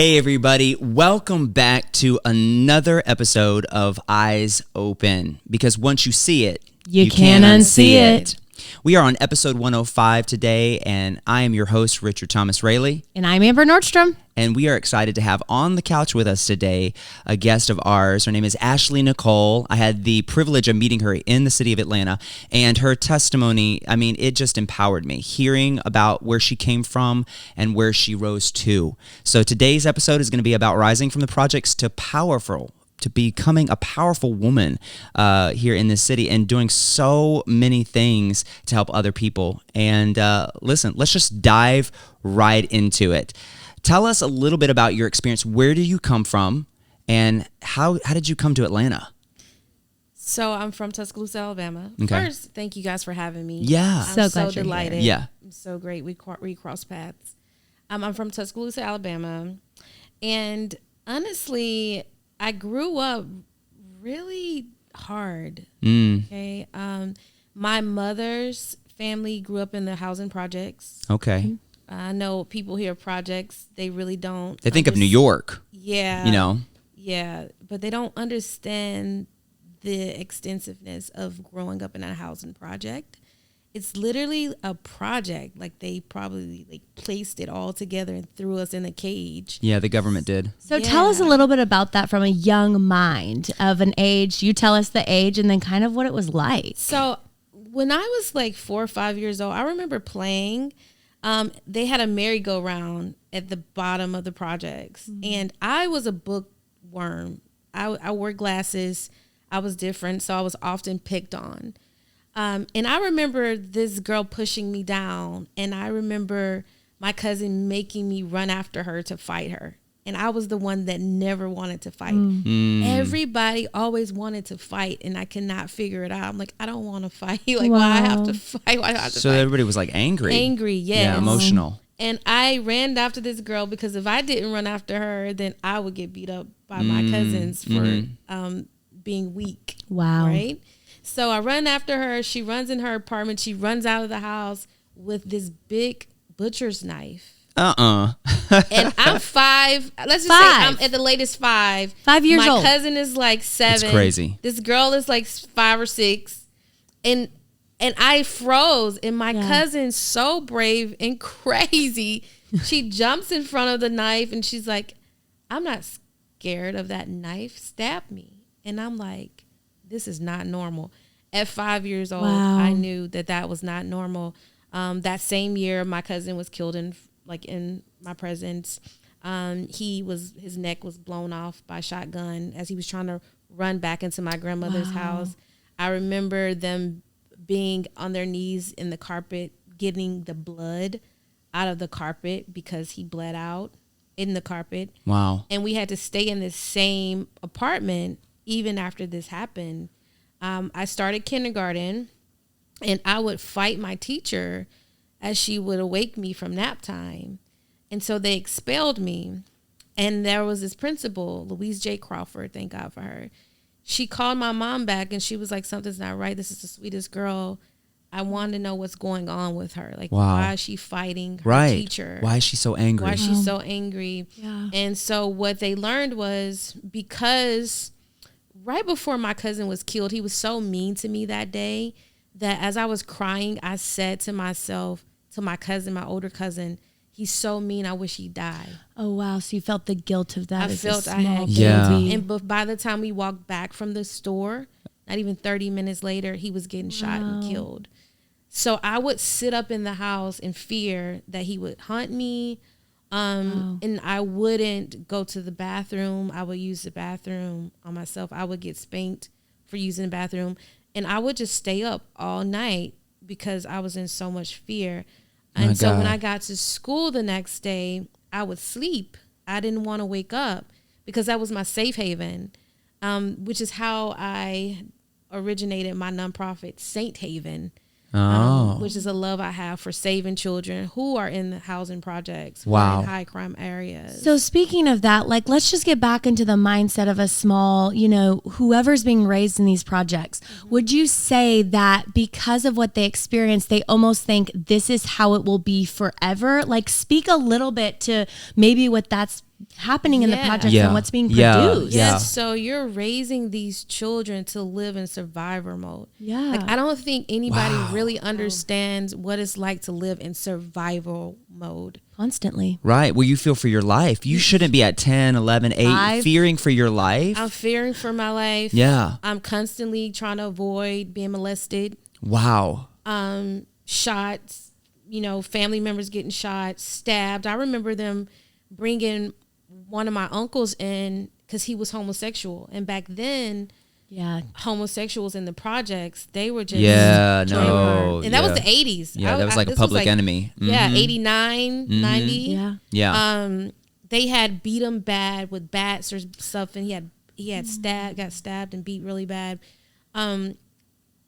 Hey everybody, welcome back to another episode of Eyes Open, because once you see it, you can't unsee it. We are on episode 105 today, and I am your host, Richard Thomas Rayleigh. And I'm Amber Nordstrom. And we are excited to have on the couch with us today a guest of ours. Her name is Ashley Nicole. I had the privilege of meeting her in the city of Atlanta, and her testimony, it just empowered me, hearing about where she came from and where she rose to. So today's episode is going to be about rising from the projects to becoming a powerful woman here in this city and doing so many things to help other people. And listen, let's just dive right into it. Tell us a little bit about your experience. Where do you come from, and how did you come to Atlanta? So I'm from Tuscaloosa, Alabama. Okay. First, thank you guys for having me. Yeah. I'm so delighted. Yeah. I'm so great. We crossed paths. I'm from Tuscaloosa, Alabama. And honestly, I grew up really hard. Okay. My mother's family grew up in the housing projects. Okay. I know people hear projects, they really don't. They think of New York. Yeah. You know? Yeah. But they don't understand the extensiveness of growing up in a housing project. It's literally a project. Like, they probably placed it all together and threw us in a cage. Yeah, the government did. So tell us a little bit about that from a young mind of an age. You tell us the age and then kind of what it was like. So when I was like 4 or 5 years old, I remember playing. They had a merry-go-round at the bottom of the projects. Mm-hmm. And I was a bookworm. I wore glasses. I was different, so I was often picked on. And I remember this girl pushing me down, and I remember my cousin making me run after her to fight her. And I was the one that never wanted to fight. Everybody always wanted to fight, and I could not figure it out. I'm like, I don't want to fight. Why I have to fight? Why do I have to fight? So everybody was like angry. Angry, yes. Yeah, emotional. And I ran after this girl because if I didn't run after her, then I would get beat up by my cousins for being weak. Wow. Right? So I run after her. She runs in her apartment. She runs out of the house with this big butcher's knife. And I'm 5. Let's just say I'm at the latest 5. 5 years old. My cousin is like 7. It's crazy. This girl is like 5 or 6. And I froze. And my cousin's so brave and crazy. She jumps in front of the knife and she's like, I'm not scared of that knife. Stab me. And I'm like, this is not normal. At 5 years old, I knew that was not normal. That same year, my cousin was killed in my presence. His neck was blown off by a shotgun as he was trying to run back into my grandmother's house. I remember them being on their knees in the carpet, getting the blood out of the carpet because he bled out in the carpet. Wow. And we had to stay in this same apartment even after this happened. I started kindergarten, and I would fight my teacher as she would awake me from nap time. And so they expelled me. And there was this principal, Louise J. Crawford, thank God for her. She called my mom back, and she was like, something's not right. This is the sweetest girl. I want to know what's going on with her. Like, why is she fighting her teacher? Why is she so angry? Why is she so angry? Yeah. And so what they learned was because right before my cousin was killed, he was so mean to me that day that as I was crying, I said to myself, to my cousin, my older cousin, he's so mean, I wish he died. Oh, wow. So you felt the guilt of that. I felt I had baby. Yeah. And by the time we walked back from the store, not even 30 minutes later, he was getting shot and killed. So I would sit up in the house in fear that he would hunt me. And I wouldn't go to the bathroom. I would use the bathroom on myself. I would get spanked for using the bathroom. And I would just stay up all night because I was in so much fear. And so when I got to school the next day, I would sleep. I didn't want to wake up because that was my safe haven, which is how I originated my nonprofit, Saint Haven. which is a love I have for saving children who are in the housing projects, who are in high crime areas. So speaking of that, like, let's just get back into the mindset of a small, whoever's being raised in these projects. Mm-hmm. Would you say that because of what they experience, they almost think this is how it will be forever? Like, speak a little bit to maybe what that's happening in the Yeah. projects Yeah. and what's being Yeah. produced. Yeah. Yes, so you're raising these children to live in survivor mode. Yeah. Like, I don't think anybody Wow. really understands what it's like to live in survival mode. Constantly. Right. Well, you feel for your life. You shouldn't be at 10, 11, 8 5. fearing for your life. I'm fearing for my life. Yeah. I'm constantly trying to avoid being molested. Wow. Shots, family members getting shot, stabbed. I remember them bringing one of my uncles in because he was homosexual. And back then, Yeah. homosexuals in the projects, they were just Yeah, they no, were- and that was yeah. the 80s. Yeah, that was like a this public enemy. Yeah, Mhm. 89, 90. Yeah. Yeah. They had beat him bad with bats or stuff, and he had got stabbed and beat really bad.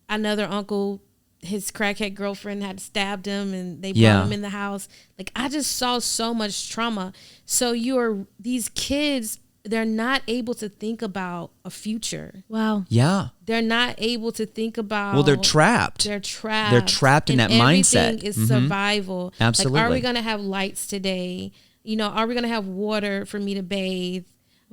Another uncle, his crackhead girlfriend had stabbed him, and they brought him in the house. Like, I just saw so much trauma. So these kids, they're not able to think about a future. Wow. Yeah. They're not able to think about. Well, they're trapped. They're trapped. They're trapped in and that mindset. Everything is survival. Absolutely. Like, are we going to have lights today? Are we going to have water for me to bathe?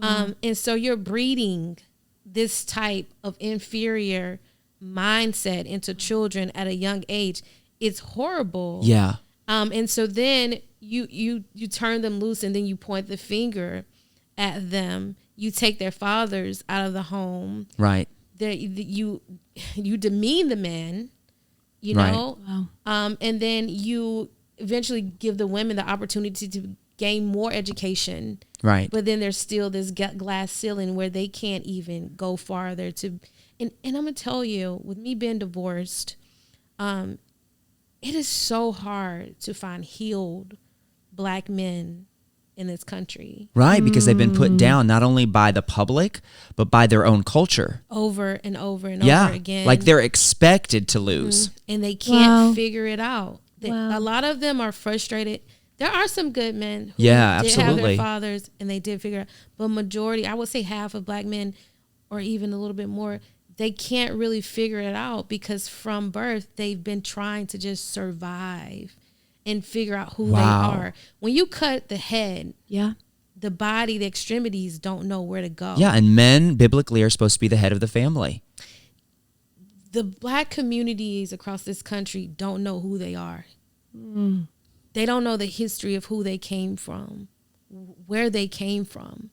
And so you're breeding this type of inferior mindset into children at a young age. It's horrible. Yeah. And so then you turn them loose, and then you point the finger at them. You take their fathers out of the home. Right. You demean the men, Right. Wow. and then you eventually give the women the opportunity to gain more education. Right. But then there's still this glass ceiling where they can't even go farther to. And I'm gonna tell you, with me being divorced, it is so hard to find healed Black men in this country. Right, because they've been put down not only by the public, but by their own culture. Over and over and Yeah. over again. Like they're expected to lose. And they can't Wow. figure it out. Wow. A lot of them are frustrated. There are some good men who Yeah, did have absolutely. their fathers and they did figure it out. But majority, I would say half of Black men, or even a little bit more, they can't really figure it out because from birth, they've been trying to just survive and figure out who Wow. they are. When you cut the head, Yeah. the body, the extremities don't know where to go. Yeah, and men biblically are supposed to be the head of the family. The Black communities across this country don't know who they are. They don't know the history of who they came from, where they came from.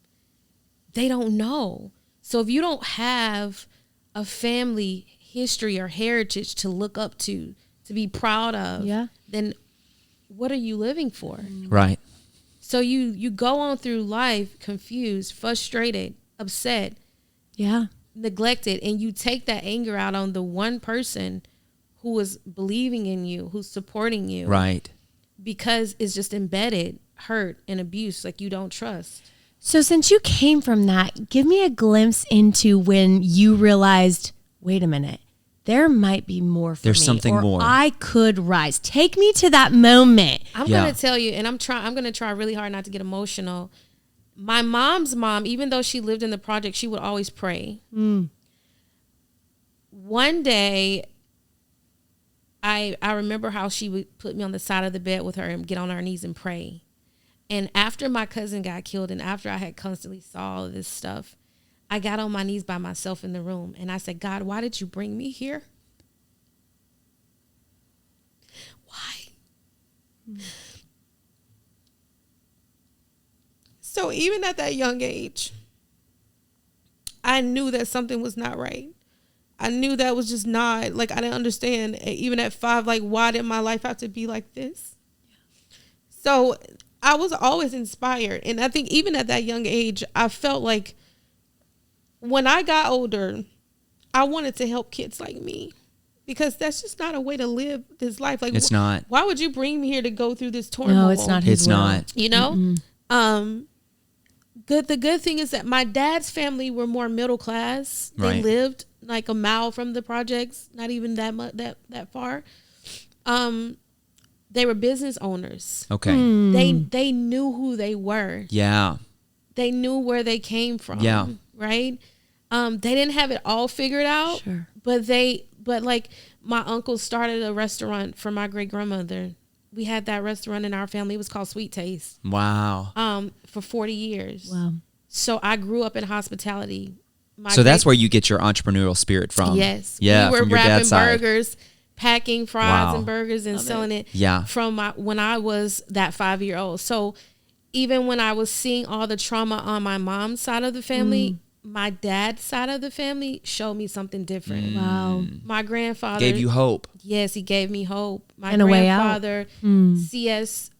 They don't know. So if you don't have a family history or heritage to look up to be proud of, Yeah. then what are you living for? Right. So you go on through life confused, frustrated, upset, Yeah. neglected, and you take that anger out on the one person who is believing in you, who's supporting you. Right. Because it's just embedded hurt and abuse, like you don't trust. So since you came from that, give me a glimpse into when you realized, wait a minute, there might be more for There's me, something or more. I could rise. Take me to that moment. I'm Yeah. gonna tell you, and I'm gonna try really hard not to get emotional. My mom's mom, even though she lived in the project, she would always pray. One day, I remember how she would put me on the side of the bed with her and get on her knees and pray. And after my cousin got killed, and after I had constantly saw all of this stuff, I got on my knees by myself in the room, and I said, God, why did you bring me here? Why? So even at that young age, I knew that something was not right. I knew that was just not, like, I didn't understand. Even at 5, like, why did my life have to be like this? So I was always inspired. And I think even at that young age, I felt like when I got older, I wanted to help kids like me. Because that's just not a way to live this life. Like, It's not. Why would you bring me here to go through this turmoil? No, it's not his It's will. not. You know? The good thing is that my dad's family were more middle class. They Right. lived like a mile from the projects, not even that much, that far. They were business owners. Okay. They knew who they were. Yeah. They knew where they came from. Yeah. Right? They didn't have it all figured out. Sure. But like my uncle started a restaurant for my great grandmother we had that restaurant in our family. It was called Sweet Taste. Wow. For 40 years. Wow. So I grew up in hospitality. So that's where you get your entrepreneurial spirit from. Yes. Yeah. We were from your wrapping dad's side. burgers, packing fries and burgers and selling it. Yeah. From when I was that 5-year-old. So even when I was seeing all the trauma on my mom's side of the family, my dad's side of the family showed me something different. Wow. My grandfather Gave you hope. Yes, he gave me hope. My And a way out. grandfather, CS,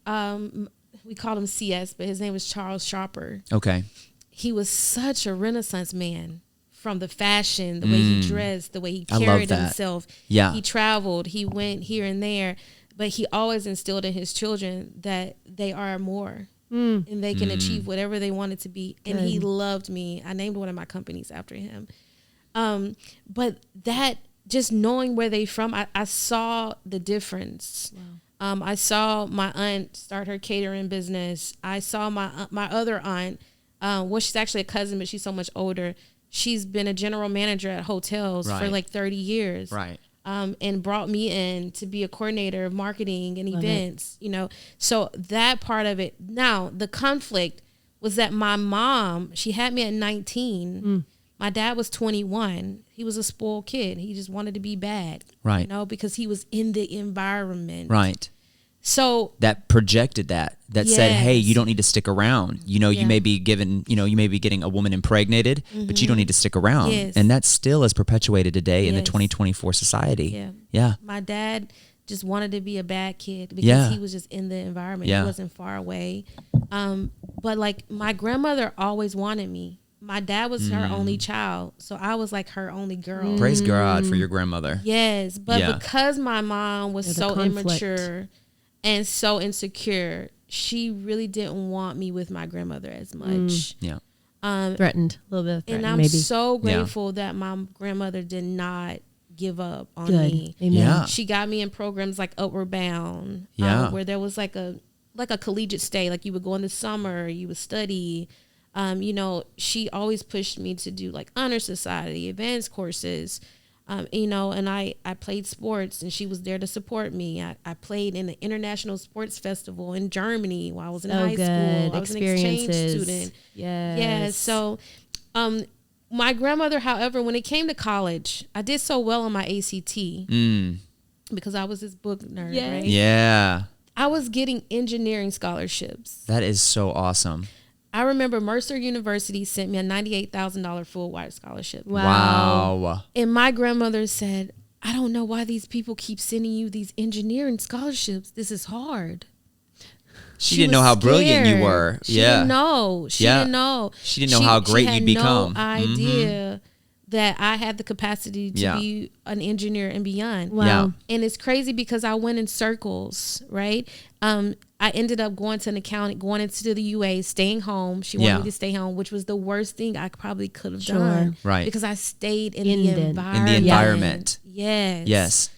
we called him CS, but his name was Charles Sharper. Okay. He was such a Renaissance man, from the fashion, the way he dressed, the way he I love carried that. himself. Yeah. He traveled, he went here and there, but he always instilled in his children that they are more and they can achieve whatever they want it to be. And he loved me. I named one of my companies after him. But that, just knowing where they from, I saw the difference. Wow. I saw my aunt start her catering business. I saw my other aunt, well, she's actually a cousin, but she's so much older. She's been a general manager at hotels for like 30 years. Right. And brought me in to be a coordinator of marketing and events, you know. So that part of it. Now, the conflict was that my mom, she had me at 19. My dad was 21. He was a spoiled kid. He just wanted to be bad. Right. You know, because he was in the environment. Right. So that projected that said, hey, you don't need to stick around. You know, Yeah. you may be given, you may be getting a woman impregnated, but you don't need to stick around. Yes. And that still is perpetuated today in the Yes. 2024 society. Yeah. Yeah. My dad just wanted to be a bad kid because Yeah. he was just in the environment. Yeah. He wasn't far away. But like my grandmother always wanted me. My dad was her only child. So I was like her only girl. Praise God for your grandmother. Yes. But Yeah. because my mom was There's a so conflict. immature and so insecure, she really didn't want me with my grandmother as much. Yeah. Threatened. A little bit of And threatened, I'm maybe. so grateful that my grandmother did not give up on Good. me. Amen. Yeah. She got me in programs like Upward Bound, Yeah. where there was like a collegiate stay, like you would go in the summer, you would study. You know, she always pushed me to do like honor society, advanced courses. You know, and I played sports, and she was there to support me. I played in the International Sports Festival in Germany while I was in high school. I was an exchange student. Yes. Yeah. So, my grandmother, however, when it came to college, I did so well on my ACT because I was this book nerd, Yes. right? Yeah. I was getting engineering scholarships. That is so awesome. I remember Mercer University sent me a $98,000 full ride scholarship. Wow. And my grandmother said, I don't know why these people keep sending you these engineering scholarships. This is hard. She didn't know how was brilliant you scared. were. She Yeah. didn't know. She Yeah. didn't know. She didn't know how great you'd become. No idea that I had the capacity to Yeah. be an engineer and beyond. Wow. Yeah. And it's crazy because I went in circles, right? I ended up going to an accounting, going into the UA, staying home. She wanted Yeah. me to stay home, which was the worst thing I probably could have Sure. done. Right. Because I stayed in In the the- environment. In the environment. Yes. Yes.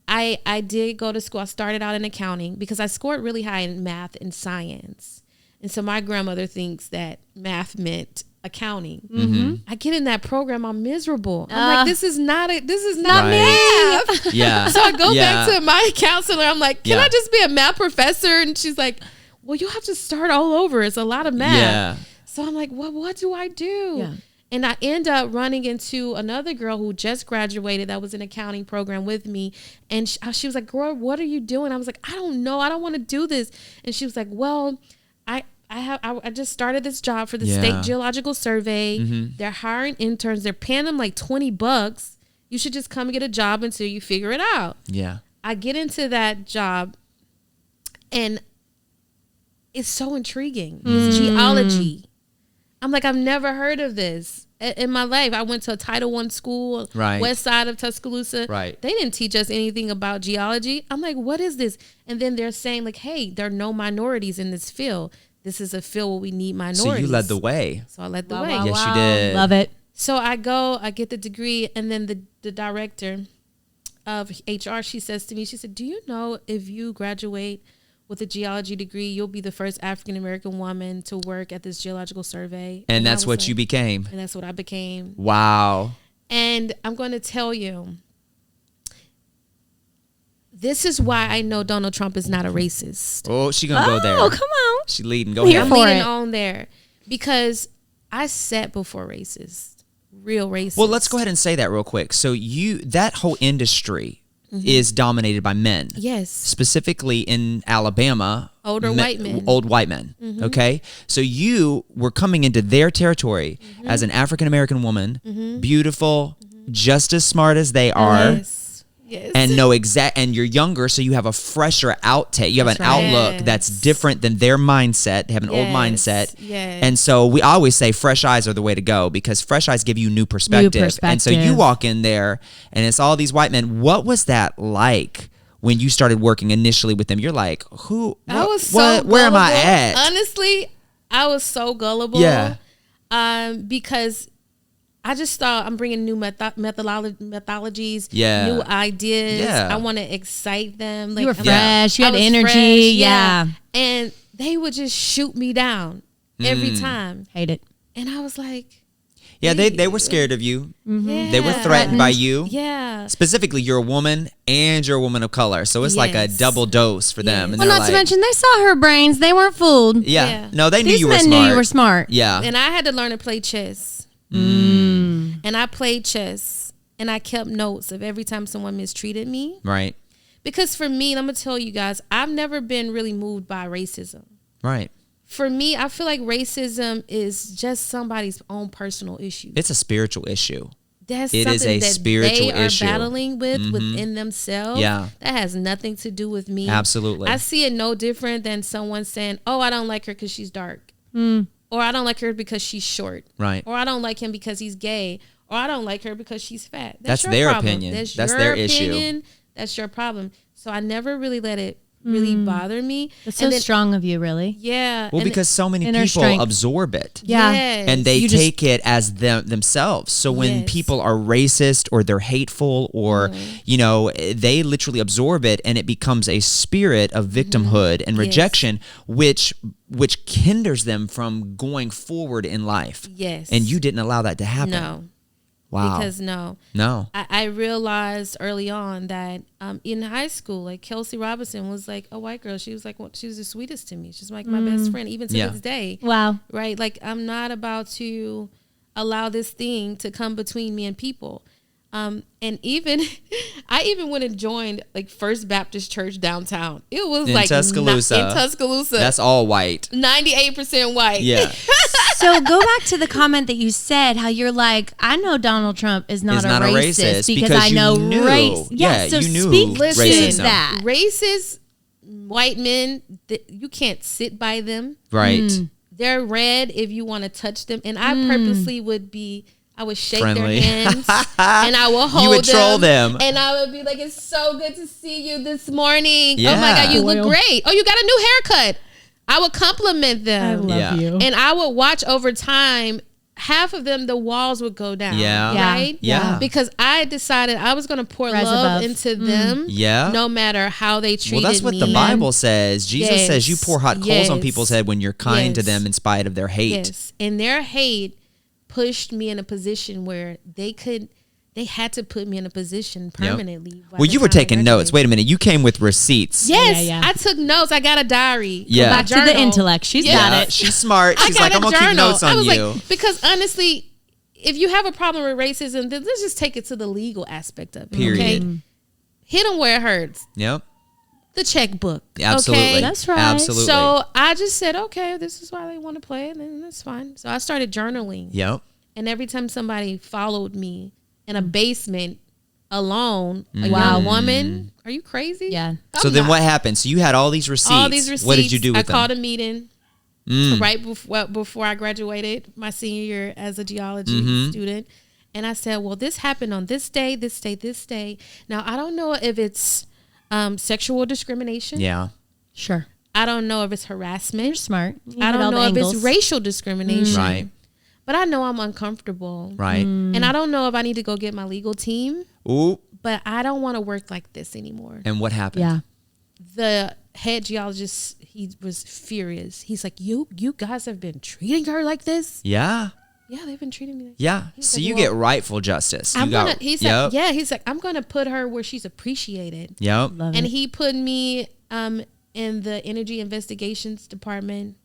I did go to school. I started out in accounting because I scored really high in math and science. And so my grandmother thinks that math meant accounting. I get in that program, I'm miserable. I'm like, this is not Right. math. Yeah. So I go Yeah. back to my counselor. I'm like, can Yeah. I just be a math professor? And she's like, well, you'll have to start all over. It's a lot of math. Yeah. So I'm like, well, what do I do? Yeah. And I end up running into another girl who just graduated that was in accounting program with me. And she was like, girl, what are you doing? I was like, I don't know. I don't want to do this. And she was like, well, I just started this job for the Yeah. State Geological Survey. They're hiring interns. They're paying them like $20. You should just come and get a job until you figure it out. Yeah. I get into that job and it's so intriguing. It's geology. I'm like, I've never heard of this in my life. I went to a Title I school, Right. west side of Tuscaloosa. Right. They didn't teach us anything about geology. I'm like, what is this? And then they're saying like, hey, there are no minorities in this field. This is a field where we need minorities. So you led the way. So I led the Wow, way. wow, Yes, you wow. did. Love it. So I go, I get the degree, and then the director of HR, she says to me, she said, do you know if you graduate with a geology degree, you'll be the first African-American woman to work at this geological survey? And I that's was what you like- became. And that's what I became. Wow. And I'm going to tell you, This is why I know Donald Trump is not a racist. Oh, she gonna go there. Oh, come on. She leading. Go Here ahead. for I'm leading it. on there because I sat before racist, real racist. Well, let's go ahead and say that real quick. So that whole industry is dominated by men. Yes. Specifically in Alabama. Older white men. Old white men. Okay. So you were coming into their territory as an African American woman, beautiful, just as smart as they are. Yes. Yes. And and you're younger, so you have a fresher outtake. You have an outlook Yes. that's different than their mindset. They have an old mindset. Yes. And so we always say fresh eyes are the way to go because fresh eyes give you new perspective. And so you walk in there and it's all these white men. What was that like when you started working initially with them? You're like, who? I was so where am I gullible. at? Honestly, I was so gullible. Yeah. Because I just thought I'm bringing new methodologies, Yeah. new ideas. Yeah. I want to excite them. You were I'm- fresh. You I had was energy. fresh, Yeah. And they would just shoot me down every time. Hate it. And I was like, Yeah, they were scared of you. yeah. They were threatened by you. Yeah. Specifically, you're a woman and you're a woman of color. So it's like a Yes. double dose for them. Yes. And Well, they're not to like, mention, they saw her brains. They weren't fooled. Yeah. Yeah. No, they knew These you were men smart. knew you were smart. Yeah. And I had to learn to play chess. And I played chess. And I kept notes of every time someone mistreated me. Right. Because for me, I'm going to tell you guys, I've never been really moved by racism. Right. For me, I feel like racism is just somebody's own personal issue. It's a spiritual issue. That's it something is a that spiritual they are issue. battling with within themselves. Yeah. That has nothing to do with me. Absolutely. I see it no different than someone saying, oh, I don't like her because she's dark. Or I don't like her because she's short. Right. Or I don't like him because he's gay. Or I don't like her because she's fat. That's your their problem. opinion. That's That's your their issue. opinion. That's your problem. So I never really let it really bother me. That's so And then- strong of you, really. Yeah. Well, and because so many inner people strength. absorb it. Yeah. Yes. And they You just- take it as themselves. So when Yes. people are racist or they're hateful or, you know, they literally absorb it and it becomes a spirit of victimhood and Yes. rejection, which hinders them from going forward in life. Yes. And you didn't allow that to happen. No. Wow. Because no. No. I realized early on that in high school, like Kelsey Robinson was like a white girl. She was like, she was the sweetest to me. She's like my best friend, even to Yeah. this day. Wow. Right? Like I'm not about to allow this thing to come between me and people. And even I even went and joined like First Baptist Church downtown. It was In like Tuscaloosa. in Tuscaloosa. That's all white. 98% white. Yeah. So go back to the comment that you said, how you're like, I know Donald Trump is not, Is a, not a racist racist because because I you know knew. race. Yeah, so you knew speak Listen, to racism. that. Racist white men, you can't sit by them. Right. They're red if you want to touch them. And I purposely I would shake Friendly. their hands and I will hold You would troll them. And I would be like, it's so good to see you this morning. Yeah. Oh my God, you look Loyal. great. Oh, you got a new haircut. I would compliment I them. love Yeah. you. And I would watch over time. Half of them, the walls would go down. Yeah. Yeah. Right? Yeah. Because I decided I was going to pour Rise love above. into them. Yeah. No matter how they treated Well, that's what me. the Bible says. Jesus says you Yes. pour hot coals on Yes. people's head when you're kind to Yes. them in spite of their hate. Yes. And their hate pushed me in a position where they had to put me in a position permanently. by Well, the you were time I taking notes. graduated. Wait a minute. You came with receipts. Yes, Yeah. I took notes. I got a diary. Yeah. Back to the Journal. intellect. She's Yeah. got Yeah, it. she's smart. I She's got like, a I'm going to keep journal. notes I on was you. like, because honestly, if you have a problem with racism, then let's just take it to the legal aspect of it. Period. Okay? Hit them where it hurts. Yep. The checkbook. Absolutely. Okay? That's right. Absolutely. So I just said, okay, this is why they want to play it, and that's fine. So I started journaling. Yep. And every time somebody followed me in a basement alone, a Mm. young woman, are you crazy? Yeah. So I'm then not. what happened? So you had all these receipts. All these receipts. What did you do with I them? called a meeting Mm. right before I graduated my senior year as a geology Mm-hmm. student. And I said, well, this happened on this day, this day, this day. Now, I don't know if it's sexual discrimination. Yeah. Sure. I don't know if it's You're harassment. smart. You I hit all don't the know if it's angles. racial discrimination. Right. But I know I'm uncomfortable. Right. And I don't know if I need to go get my legal team. Ooh. But I don't want to work like this anymore. And what happened? Yeah. The head geologist, he was furious. He's like, you guys have been treating her like this? Yeah. Yeah, they've been treating me like Yeah. He's So like, you well, get rightful justice. I'm You got, gonna, he's like, yeah, he's like, I'm gonna put her where she's appreciated. Yep. Love And it. he put me in the energy investigations department,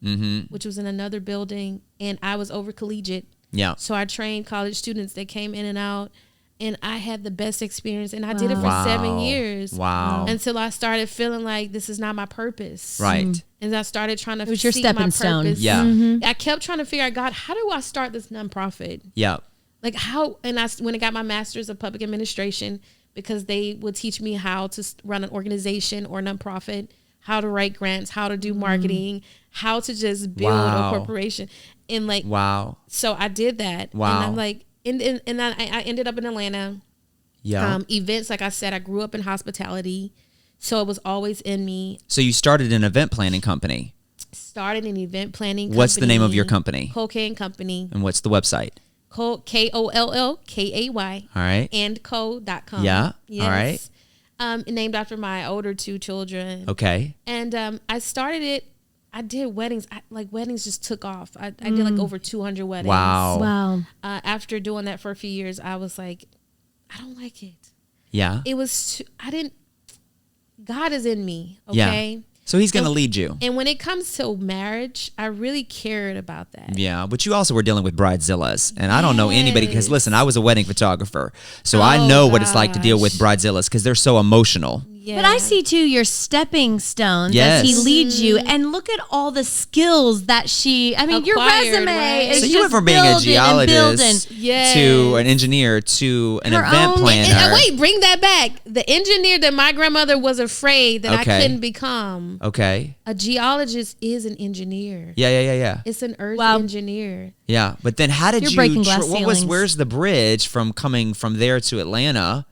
which was in another building, and I was over collegiate. Yeah. So I trained college students that came in and out, and I had the best experience, and I did it for Wow. 7 years. Wow. Until I started feeling like this is not my purpose. Right. And I started trying to It was your seek stepping my stone. purpose. Yeah. I kept trying to figure out, God, how do I start this nonprofit? Yeah. Like how, and I when I got my master's of public administration, because they would teach me how to run an organization or nonprofit, how to write grants, how to do marketing, how to just build Wow. a corporation. And like, Wow. so I did that. Wow. And I'm like, and then I ended up in Atlanta. Yeah. Events, like I said, I grew up in hospitality. So it was always in me. So you started an event planning company. Started an event planning company. What's the name of your company? Cocaine Company. And what's the website? KOLLKAY. All right. And co.com. Yeah. Yes. All right. Named after my older 2 children. Okay. And I started it. I did weddings. Weddings just took off. I did like over 200 weddings. Wow. Wow. After doing that for a few years, I was like, I don't like it. Yeah. It was, God is in me. Okay. Yeah. So he's going to And- lead you. And when it comes to marriage, I really cared about that. Yeah, but you also were dealing with bridezillas, and I don't know anybody because Yes. listen, I was a wedding photographer, so I know what it's like to deal with bridezillas because they're so emotional. Yeah. But I see too your stepping stones as he Yes. leads you, and look at all the skills that your Acquired, resume right? is So just you went from being a building and building. geologist Yes. to an engineer to an Her event own- planner. And wait, bring that back. The engineer that my grandmother was afraid that Okay. I couldn't become. Okay. A geologist is an engineer. Yeah. It's an earth Wow. engineer. Yeah, but then how did You're you? breaking glass ceilings. Where's the bridge from coming from there to Atlanta?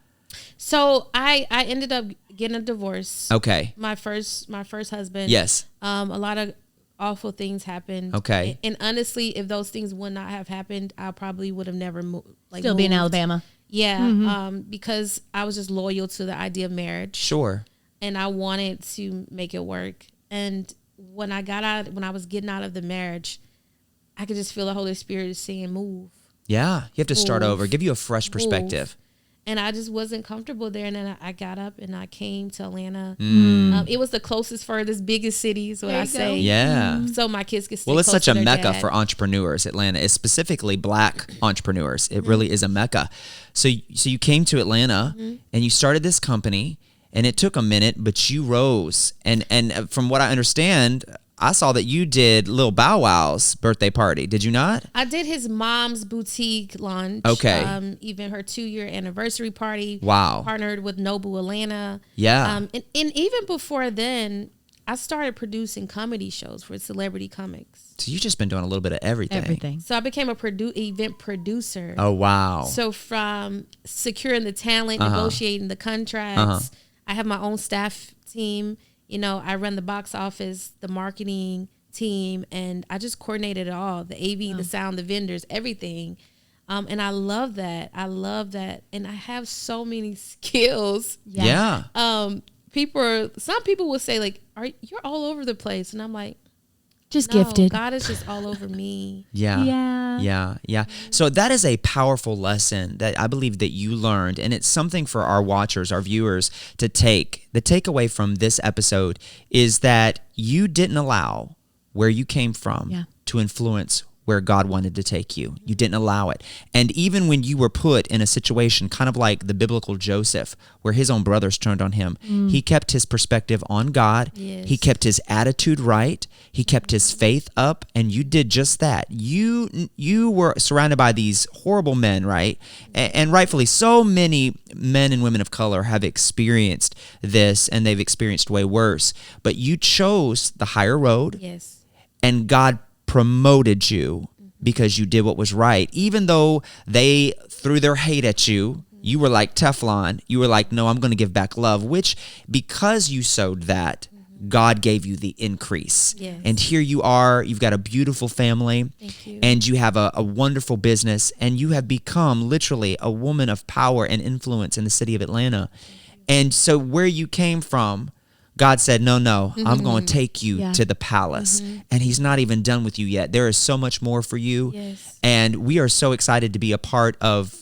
So I ended up getting a divorce. Okay. My first husband. Yes. A lot of awful things happened. Okay. And honestly, if those things would not have happened, I probably would have never moved. Still be in Alabama. Yeah. Because I was just loyal to the idea of marriage. Sure. And I wanted to make it work. And when I was getting out of the marriage, I could just feel the Holy Spirit saying, move. Yeah. You have to start Move. over. Give you a fresh perspective. And I just wasn't comfortable there. And then I got up and I came to Atlanta. Mm. It was the closest, furthest, biggest city is what There I you go. say. Yeah. So my kids could stay Well, it's close such a to their mecca dad. for entrepreneurs. Atlanta is specifically Black entrepreneurs. It really is a mecca. So you came to Atlanta and you started this company, and it took a minute, but you rose. And from what I understand, I saw that you did Lil Bow Wow's birthday party. Did you not? I did his mom's boutique launch. Okay. Even her 2-year anniversary party. Wow. Partnered with Nobu Atlanta. Yeah. And even before then, I started producing comedy shows for Celebrity Comics. So you've just been doing a little bit of everything. Everything. So I became a event producer. Oh, wow. So from securing the talent, negotiating the contracts, I have my own staff team. You know, I run the box office, the marketing team, and I just coordinated it all. The AV, the sound, the vendors, everything. And I love that. And I have so many skills. Yeah. Some people will say like, you're all over the place. And I'm like, Just no, gifted. God is just all over me. Yeah. Yeah. So that is a powerful lesson that I believe that you learned, and it's something for our watchers, our viewers to take. The takeaway from this episode is that you didn't allow where you came from to influence where God wanted to take you. You didn't allow it. And even when you were put in a situation kind of like the biblical Joseph, where his own brothers turned on him, he kept his perspective on God. Yes. He kept his attitude right. He kept his faith up, and you did just that. You were surrounded by these horrible men, right? And rightfully, so many men and women of color have experienced this, and they've experienced way worse. But you chose the higher road, Yes. and God promoted you because you did what was right. Even though they threw their hate at you, you were like Teflon. You were like, no, I'm going to give back love, which because you sowed that, God gave you the increase. Yes. And here you are, you've got a beautiful family. Thank you. And you have a wonderful business, and you have become literally a woman of power and influence in the city of Atlanta. And so where you came from, God said, no, I'm going to take you Yeah. to the palace. And he's not even done with you yet. There is so much more for you. Yes. And we are so excited to be a part of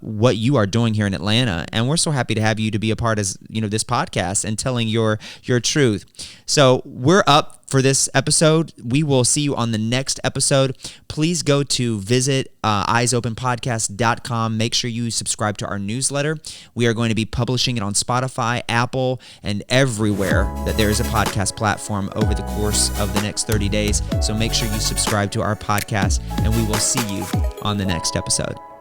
what you are doing here in Atlanta. And we're so happy to have you to be a part of, this podcast and telling your truth. So we're up for this episode. We will see you on the next episode. Please go to visit eyesopenpodcast.com. Make sure you subscribe to our newsletter. We are going to be publishing it on Spotify, Apple, and everywhere that there is a podcast platform over the course of the next 30 days. So make sure you subscribe to our podcast, and we will see you on the next episode.